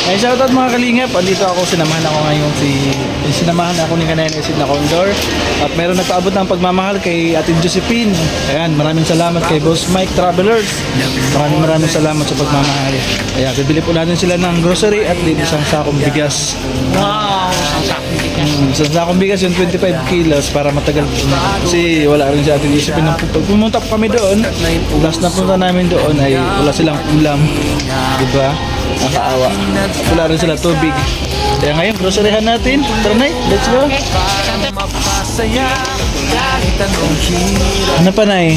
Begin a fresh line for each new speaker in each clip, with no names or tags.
Ay, shoutout mga kalingap. Andito ako, sinamahan ako ngayon sinamahan ako ni Kanay Isid na Condor. At meron nagpaabot ng pagmamahal kay Ate Josephine. Ayan, maraming salamat kay Boss Mike Travelers. Maraming salamat sa pagmamahal. Ayan, bibili po natin sila ng grocery at isang sakong bigas.
Wow! Ang sakong bigas.
Isang sakong bigas yung 25 kilos para matagal po na. Kasi wala rin si Ate Josephine. Pag pumunta po kami doon, last na punta namin doon ay wala silang ulam. Diba? Nakaawa. Wala rin sila tubig. Kaya ngayon, groceryhan natin. Tara na, let's go. Ano pa na eh?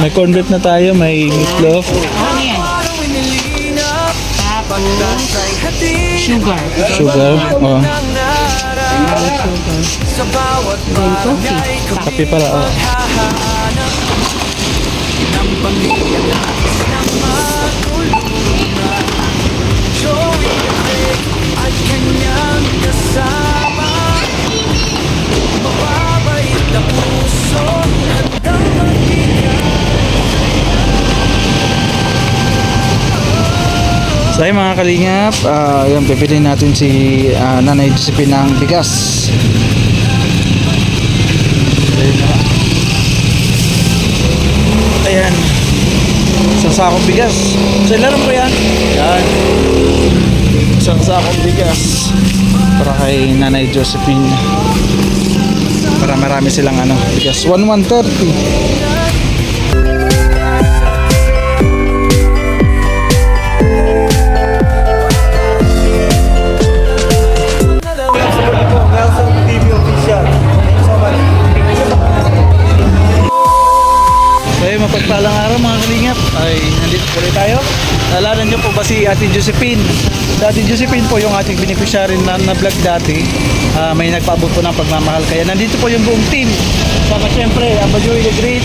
May corn beef na tayo, may meatloaf.
Ano yan? Tapos, sugar.
Sugar. Oh.
Then coffee.
Kape pala. Oh. So ayun mga kalingap, yung pipili natin si Nanay Josephine ng bigas. Ayan. Isang sakong bigas. So ilan po yan? Yan. Isang sakong bigas para kay Nanay Josephine. Para marami silang bigas. 130. Mapagpalang araw mga kalingap ay nandito po ulit tayo. Naalala niyo po ba si Ate Josephine? Si Ate Josephine po yung ating beneficiary na vlog dati. May nagpaabot po ng pagmamahal. Kaya nandito po yung buong team. Sama siyempre, Abajoy the Great,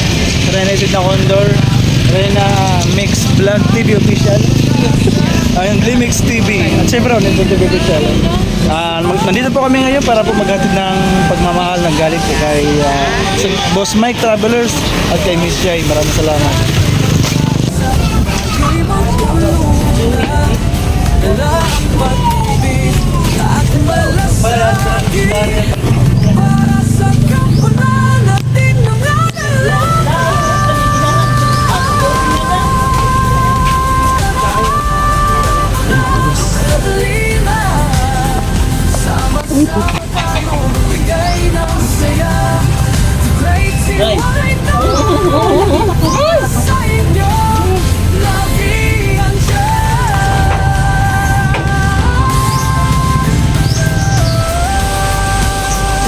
Rena Isid na Condor, Rena Mix Vlog TV Official, yung Limix TV, at siyempre Nito TV Official. Nandito po kami ngayon para po maghatid ng pagmamahal ng galing po kay Boss Mike Travelers at kay Miss Jai. Maraming salamat.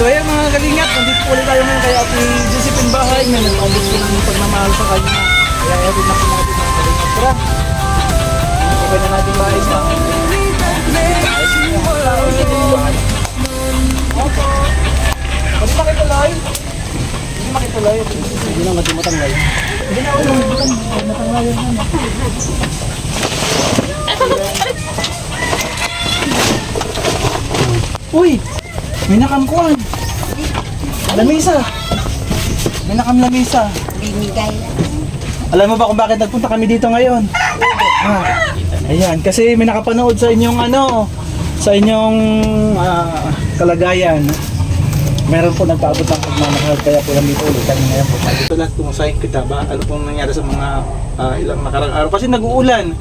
So ayan mga kalingap, nandito po ulit tayo ngayon kay Ate Josephine bahay. May nag-alis po ng pagmamahal sa kanya. Kaya edit na po natin mga kalingap. Tara! Okay na natin bahay sa akin. Pwede makituloy? Hindi makituloy. Hindi na matimatanglay. Hindi na ulang matanglay yun. Uy! May nakamkuhan. Lamisa. May lamisa.
Binigay.
Alam mo ba kung bakit nagpunta kami dito ngayon? Ayan, kasi may nakapanood sa inyong sa inyong kalagayan. Meron po nagpaabot ng pagmamahal kaya po lang dito ulit kami ngayon po. Ito lahat kumusahin kita ba? Ano pong nangyari sa mga ilang nakarang araw? Kasi nag-uulan.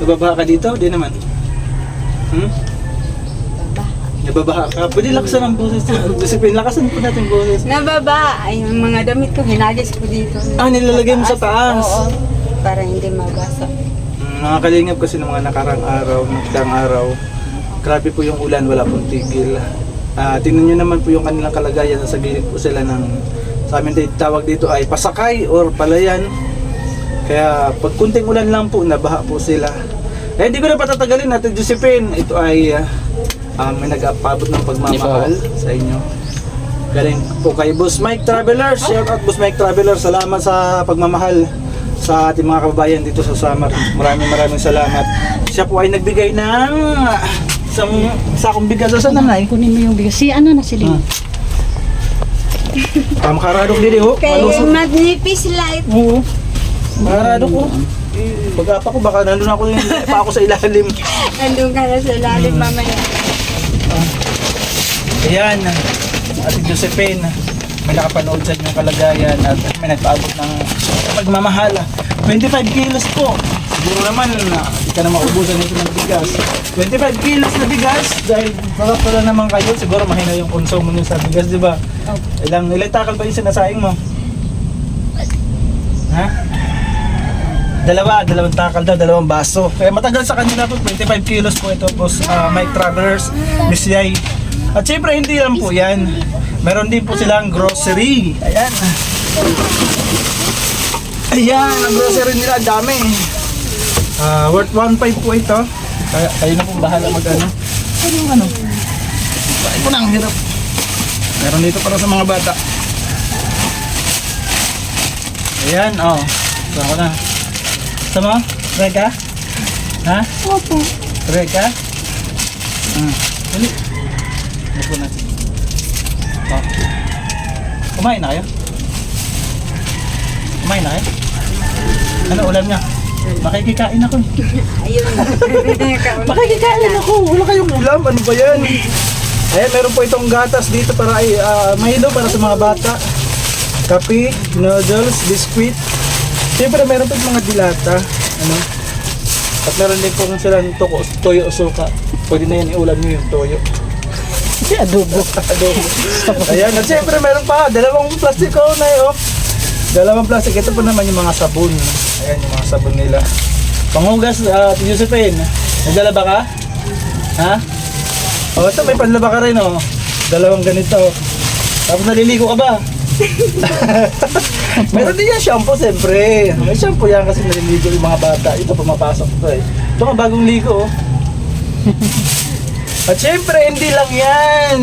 Nababaha ka dito? Di naman. Nababaha ka? Pwede lakasan ang boses. Disipin, lakasan po natin ang boses.
Nababa. Ay, yung mga damit ko, hinagis ko dito.
Nilalagay mo sa taas?
Oo. Para hindi mabasa.
Mga kalingap kasi ng mga nakarang araw, nagdang araw, grabe po yung ulan, wala pong tigil. Tingnan nyo naman po yung kanilang kalagayan, nasa gilid po sila ng, sa amin tawag dito ay pasakay or palayan. Kaya pag kunting ulan lang po, nabaha po sila. Hindi ko na patatagalin natin, Josephine. Ito ay may nag-apabot ng pagmamahal sa inyo. Galing po kay Boss Mike Travelers. Shout out Boss Mike Travelers. Salamat sa pagmamahal sa ating mga kababayan dito sa Samar. Maraming salamat. Siya po ay nagbigay ng isang sakong bigas. Saan nanay?
Kunin mo yung bigas. Si ano na sila?
Makaradok din ho.
Kay Magnifis Light.
Oo. Makaradok ho. Pag-apa ko, baka nandun ako yung pa ako sa ilalim.
Nandun ka na sa lalim mamaya.
Ayan, Ate Josephine, may nakapanood sa inyong kalagayan at may nagpaabot ng pagmamahal. 25 kilos po. Siguro naman, hindi ka na maubusan nito ng bigas. 25 kilos na bigas, dahil baka pala naman kayo, siguro mahina yung konsumo nyo sa bigas, di ba? Ilang takal ba yung sinasaing mo? Ha? Dalawang takal daw, 2 baso. Kaya matagal sa kanila po, 25 kilos po ito po, Mike Travelers, Miss Yay. At syempre hindi lang po yan. Meron din po silang grocery. Ayan. Ayan, ang grocery nila, ang dami. Worth 1.5 po ito. Kaya kayo na pong bahala mag-ano. Ano yung ano? Bakit po na ang hirap. Meron dito para sa mga bata. Ayan, oh. Saan ko na? Sama? Try ka? Ha?
Opo.
Try ka? Dali. Ito natin. Oh. Kumain na kayo? Kumain na kayo? Ano ulam niya? Makikikain ako.
Ayun.
Makikikain ako. Wala kayong ulam. Ano ba yan? Ayan, meron po itong gatas dito para ay Milo para sa mga bata. Kape, noodles, biscuit. Siyempre meron po mga dilata. Ano? At meron din po silang toyo o suka. Pwede na yan iulam nyo yung toyo.
Adobo.
Adobo. Ayan, at siyempre meron pa 2 plastic na yun. 2 plastic. Ito po naman yung mga sabon. Ayan yung mga sabon nila. Panghugas, Josephine. Nagdala ba ka? Ha? O, ito may panlaba ka rin, oh. 2 ganito. Tapos naliligo ka ba? Meron din yan shampoo, siyempre. May shampoo yan kasi naliligo yung mga bata. Ito, pumapasok ito eh. Ito nga bagong ligo, oh. At siyempre, hindi lang yan.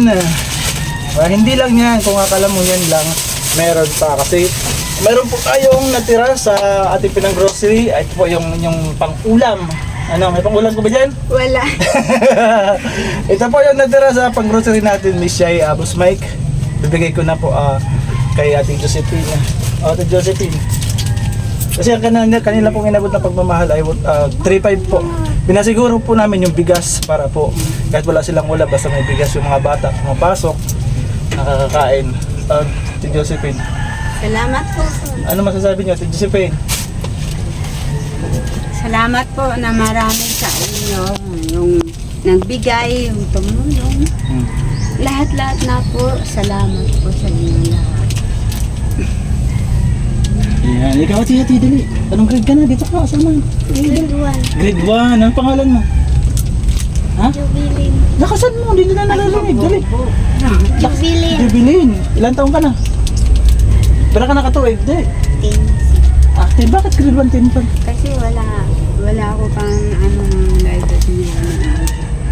Hindi lang yan. Kung akala mo yan lang, meron pa. Kasi meron po tayong natira sa ating pinang-grocery. Ito po yung pang-ulam. Ano, may pang-ulam ko ba dyan?
Wala.
Ito po yung natira sa pang-grocery natin, Miss Yay, Boss Mike. Bibigay ko na po kay Ate Josephine. Ate Josephine. Kasi ang kanila pong inabot na pagmamahal ay 3.5 po. Pinasiguro po namin yung bigas para po kahit wala silang ulam, basta may bigas yung mga bata pumapasok, nakakakain. Ate Josephine.
Salamat po.
Ano masasabi niyo, Ate Josephine?
Salamat po na marami sa inyo. Yung nagbigay, yung tumulong. Lahat-lahat na po. Salamat po sa inyo lahat.
Yan, ikaw Ate, dali. Anong grade ka na? Dito ka, kasama.
Grade 1.
Grade 1, anong pangalan mo? Ha?
Jubilin.
Nakasan mo, hindi na nalalanig. Dali.
Jubilin.
Jubilin, ilan taong ka na? Pero ka nakatuwid, di. Bakit grade 1, 10 pa?
Kasi wala ako pang library niya.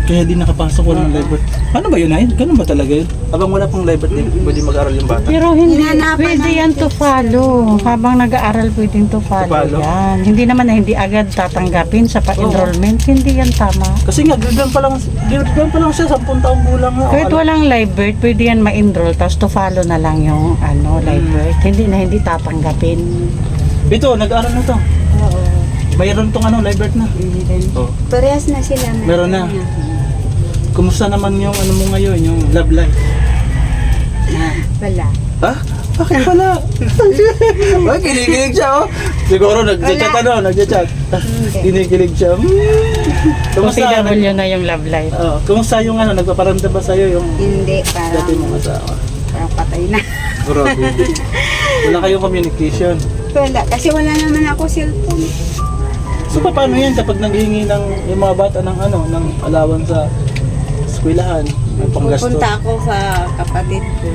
Kaya di nakapasok wala ng library. Paano ba yun ay? Ganun ba talaga yun? Habang wala pang library, pwede mag-aral yung bata.
Pero hindi
Hinanapan
pwede
namin
yan to follow. Habang nag-aaral pwedeng to follow
follow?
yan. Hindi naman na hindi agad tatanggapin sa pa-enrollment. Hindi yan tama.
Kasi nga, grade 1 pa lang siya, 10 taong gulang nga.
Kahit walang live birth, pwede yan ma-enroll. Tapos to follow na lang yung live birth. Hindi tatanggapin.
Ito, nag-aaral na to.
Oo.
Mayroon tong live birth na. Oh.
Parehas na sila.
Meron na. Kumusta naman yung mo ngayon, yung love life?
Wala.
Ha? Bakit pala? Bakit kinikilig siya, oh? Siguro nag-chat nag-chat. Kinikilig siya. Kumusta?
PW na yung love life.
Kumusta yung nagpaparamdam ba sa'yo yung
Hindi,
dati mong asawa?
parang patay na.
Grabe. Wala kayong communication.
Wala, kasi wala naman ako cellphone.
So paano yan kapag naghihingi ng yung mga bata ng ng allowance sa eskwelahan, may panggasto?
Pupunta ako sa kapatid ko.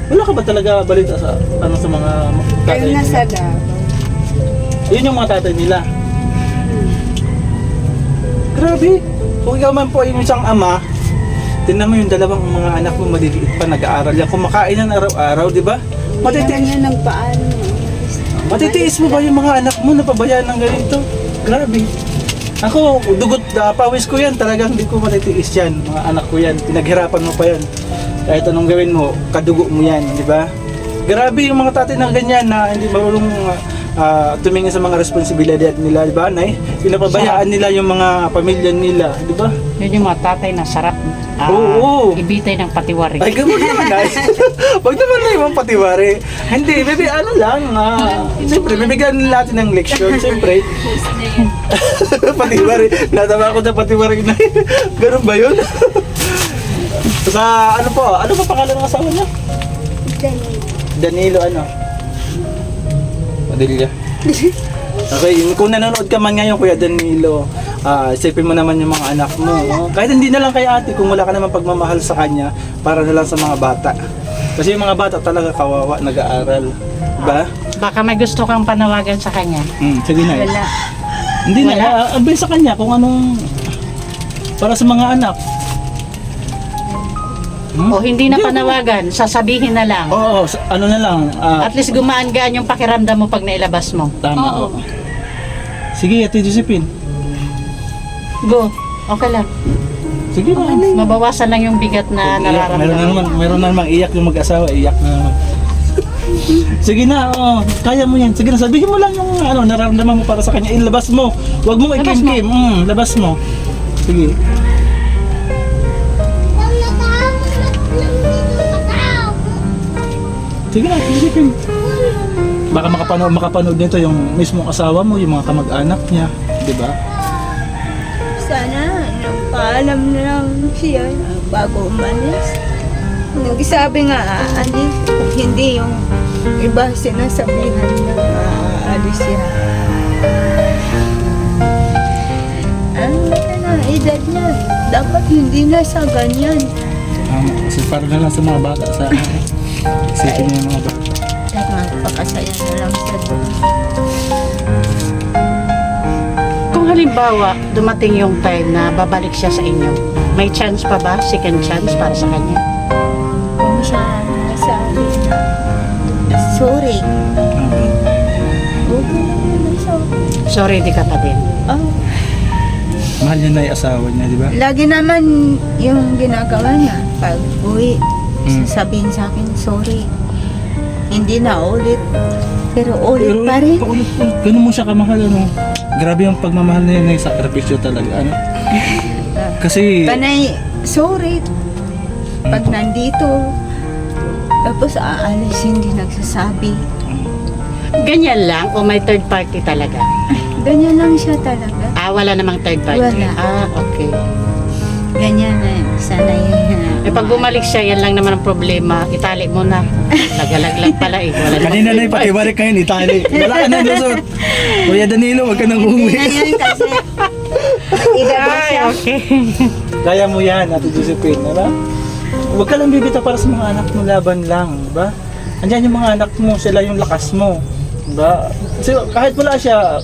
Wala ka ba talaga balita sa sa mga tatay
Pero nasa
nila?
Davao.
Yun yung mga tatay nila. Grabe. Kung ikaw man po yung isang ama, tingnan mo yung 2 mga anak mo maliliit pa nag-aaral yan. Kumakain yan araw-araw, di ba?
Matitiis niya nagpaano.
Matitiis mo ba yung mga anak mo na pabayaan ng ganito? Grabe. Ako, dugot pawis ko yan. Talagang hindi ko matitiis yan. Mga anak ko yan. Pinaghirapan mo pa yan. Kahit anong gawin mo, kadugo mo yan, di ba? Grabe yung mga tatay na ganyan na hindi marunong tumingin sa mga responsibilidad nila, di ba, Nay? Pinapabayaan nila yung mga pamilya nila, di ba?
Yun yung mga tatay na sarap
Oo.
ibitay ng patiwari.
Ay, gamot naman, Nay. Huwag naman na yung patiwari. Hindi, baby, ano lang, siyempre, bibigyan natin ng leksyon, siyempre. Patiwari. Natama ako sa patiwari, Nay. Ganun ba yun? Sa, ano po, ano pa pangalan ng asawa niya? Danilo, ano? Padilla. Okay, kung nanonood ka man ngayon, Kuya Danilo, isipin mo naman yung mga anak mo. No? Kahit hindi na lang kay ate, kung wala ka naman pagmamahal sa kanya, para na lang sa mga bata. Kasi yung mga bata talaga kawawa, nag-aaral. Diba?
Baka may gusto kang panawagan sa kanya.
Sige na.
Wala.
Hindi
Wala?
na, advice sa kanya kung anong para sa mga anak.
O hindi na panawagan, sasabihin na lang.
Oo, ano na lang.
At least gumaan-gaan yung pakiramdam mo pag nailabas mo.
Tama. Oo. Sige, Ate Josephine.
Go. Okay lang.
Sige na.
Mabawasan lang yung bigat na nararamdaman.
Meron na naman iyak yung mag-asawa, iyak na naman. Sige na, kaya mo yan. Sige na, sabihin mo lang yung nararamdaman mo para sa kanya. Ilabas mo. Huwag mong
Labas
ikim-kim. Labas mo. Sige. Sige na, isipin. Baka makapanood nito yung mismong asawa mo, yung mga kamag-anak niya, di ba?
Sana nagpaalam na lang siya bago umalis. Nagsabi nga aalis, hindi yung iba sinasabihan na aalis siya. Ano na, edad niya. Dapat hindi na sa ganyan.
Kasi para na lang sa mga bata sa isipin niyo yung mga bata.
Magpakasaya na lang siya doon.
Kung halimbawa, dumating yung time na babalik siya sa inyo, may chance pa ba? Second chance para sa kanya?
Kung siya nasabi na sorry. Okay naman na sorry.
Sorry, di ka pa din.
Oh,
Mahal niya na yung asawa niya, di ba?
lagi naman yung ginagawa niya. Pag uwi, sasabihin sa akin, sorry. Hindi na ulit. Pero ulit pa rin.
Paulit. Ganun mo siya kamahal, ano? Grabe yung pagmamahal na yun, sakripisyo talaga, ano? Kasi,
Panay, sorry. Pag nandito, tapos aalis, hindi nagsasabi.
Ganyan lang o may third party talaga?
Ganyan lang siya talaga.
Wala namang third party?
Wala.
Okay.
Ganyan na, sana yun.
Eh pag bumalik siya, yan lang naman ang problema. Itali mo na. Nagalaglag pala eh. Wala namang
kanina na
third
yung
party.
patiwarik kayo, Itali. Wala ka na lusot. Kuya Danilo, wag ka nang
Hindi
umuwi.
na yan kasi edad na
Ay,
siya.
okay.
Kaya mo yan, Ate Josephine, di ba? Huwag ka lang bibita para sa mga anak mo, laban lang, di ba? Andiyan yung mga anak mo, sila yung lakas mo, di ba? Kasi kahit wala siya,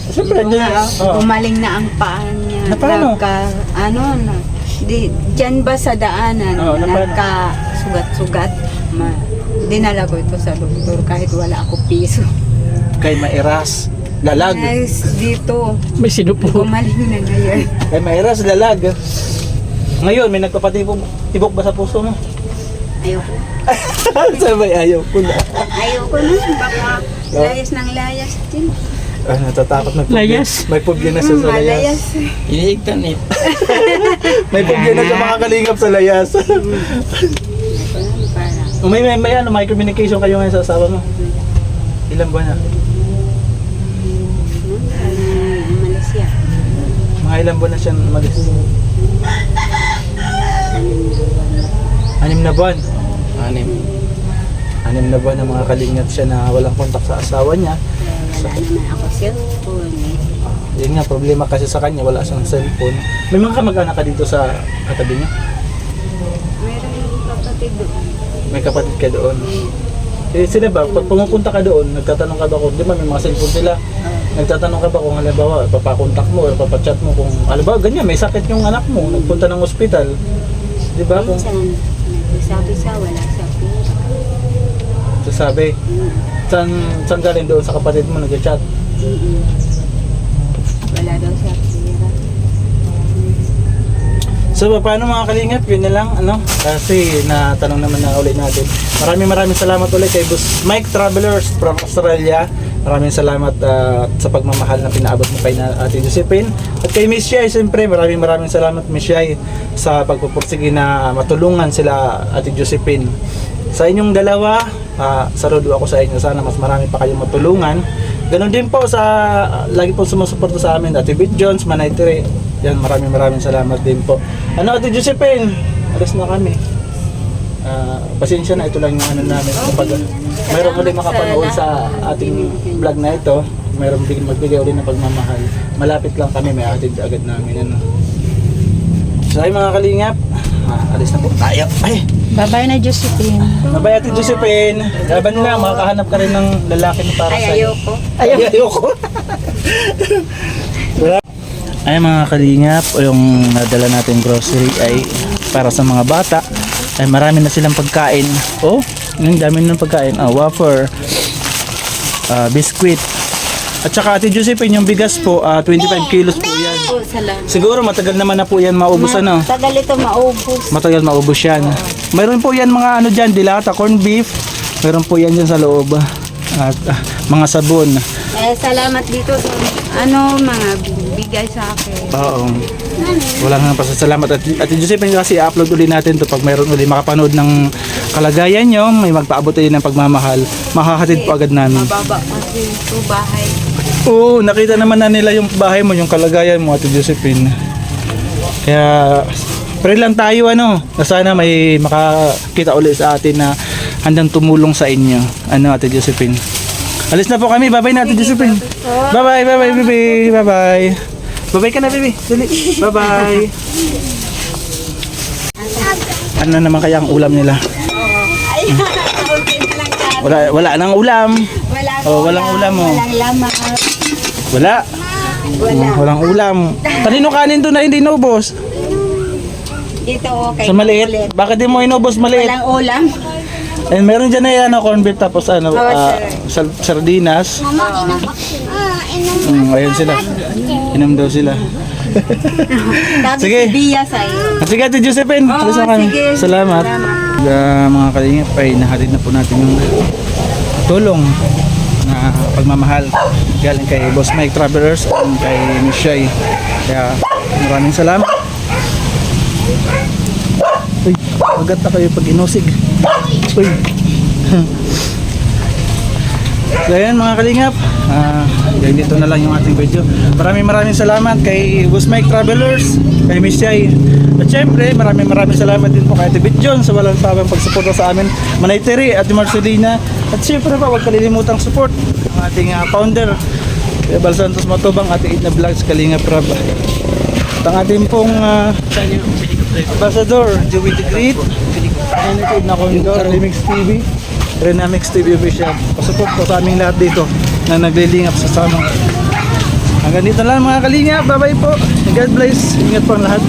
siyempre, andiyan,
Umaling na ang paan niya.
Na paano?
Diyan ba sa daanan,
Oo, na paano?
nagka-sugat-sugat. Dinala ko ito sa doktor kahit wala ako piso.
kay mairas, lalag.
Nice, dito.
May sinupo.
Umaling na ngayon.
Kay mairas, lalag. Ngayon, may nagpapatibok ba sa puso mo?
Ayoko.
Sabay, ayaw ko na.
Ayoko na. Baka layas ng layas din.
Natatakot na
Layas.
May phobia na siya sa layas.
Malayas.
Iniigtan eh.
May phobia na sa mga kalingap sa layas. May communication kayo ngayon sa asawa mo? Ilan ba na?
Malaysia.
Mga ilan ba na siya umalis? 6 na buwan. 6 na buwan na mga kalingap siya na walang kontak sa asawa niya.
Wala naman ako cellphone.
Yun nga, problema kasi sa kanya, wala siyang cellphone. May mga kamag-anak ka dito sa katabi niya?
Meron yung kapatid doon.
May kapatid ka doon. Eh sila ba, pag pumupunta ka doon, nagtatanong ka ba kung, di ba may mga cellphone sila? Nagtatanong ka ba kung halimbawa, papakontak mo o papachat mo kung, halimbawa ganyan, may sakit yung anak mo, nagpunta ng ospital. Di ba? Kung
Minsan, nagsasabi siya, wala siya pera.
sasabi, saan galing doon sa kapatid mo nag-chat?
Wala daw siya pera.
So paano mga kalingap, yun na lang ano, kasi natanong naman na ulit natin. Maraming salamat ulit kay Boss Mike Travelers from Australia Maraming salamat sa pagmamahal na pinaabot mo kay na Ate Josephine. At kay Miss Shai, siyempre maraming salamat Miss Shai sa pagpupursige na matulungan sila Ate Josephine. Sa inyong dalawa, saludo ako sa inyo. Sana mas marami pa kayong matulungan. Ganon din po sa lagi po sumusuporta sa amin, Ate Bit Jones, Manay Tere. Yan, maraming salamat din po. Ano Ate Josephine? Alas na kami. Pasensya na, ito lang yung ano namin. Kapag mayroon ulit makapanood sa ating vlog na ito, mayroon magbigay ulit ng pagmamahal. Malapit lang kami, may atid agad namin. Ano. So ay mga kalingap, alis na po tayo. Ay!
Bye-bye na Josephine.
Bye Ate Josephine. Laban lang, makakahanap ka rin ng lalaki na para sa'yo.
Ayoko.
Ayoko. Ay mga kalingap, yung nadala natin grocery ay para sa mga bata. Ay marami na silang pagkain. Oh, yung dami ng pagkain. Wafer, biscuit. At saka Ate Josephine, yung bigas po, 25 kilos po yan.
Oh, salamat.
Siguro matagal naman na po yan maubos ano.
Tagal ito maubos.
Matagal maubos yan. Mayroon po yan mga ano dyan, dilata, corn beef. Mayroon po yan dyan sa loob. At mga sabon.
Salamat dito sa mga bigay sa akin.
Oo. Wala nga pasasalamat. At Josephine, kasi i-upload ulit natin to pag mayroon ulit makapanood ng kalagayan nyo, may magpaabot ulit ng pagmamahal, makahatid po agad namin.
Mababa kasi ito bahay.
Oo, nakita naman na nila yung bahay mo, yung kalagayan mo, Ate Josephine. Kaya pray lang tayo na sana may makakita ulit sa atin na handang tumulong sa inyo. Ate Josephine. Alis na po kami. Bye-bye na Ate Josephine. Bye-bye, baby. Bye-bye. Bye-bye ka na, baby. Dali. Bye-bye. Ano naman kaya ang ulam nila? Wala nang ulam. Walang ulam mo.
Walang laman.
Walang ulam. Kanino kanin doon na hindi naubos?
Dito okay.
Sa maliit. Bakit di mo inubos maliit?
Walang ulam.
And meron dyan na yan, corn beef tapos sardinas. Ayun sila. Inom daw sila.
Tapos
Sige.
biya sa'yo.
Sige Ate Josephine.
Oo,
Alis na kami.
sige.
Salamat. Mga kalingap ay nahatid na po natin yung tulong na pagmamahal galing kay Boss Mike Travelers at kay Miss Shai. Kaya maraming salamat. Uy, agad na kayo pag inusig. Uy. So ayan mga kalingap, dito na lang yung ating video. Maraming salamat kay Boss Mike Travelers, kay Miss Shai. At syempre maraming salamat din po kay Ate Bit John sa walang tawang pagsuporta sa amin, Manay Tere at Marcelina. At syempre pa, huwag kalilimutang support ang ating founder Bal Santos Matubang, Ate Edna Vlogs, Kalingap Rab. At ang ating pong Ambassador, Joey the Great, Unlimited na Condor, Remix TV, Renamix TV Official. Pasupport po sa aming lahat dito na naglilingap sa sama. Hanggang dito lang mga kalingap. Bye bye po. God bless. Ingat po ang lahat.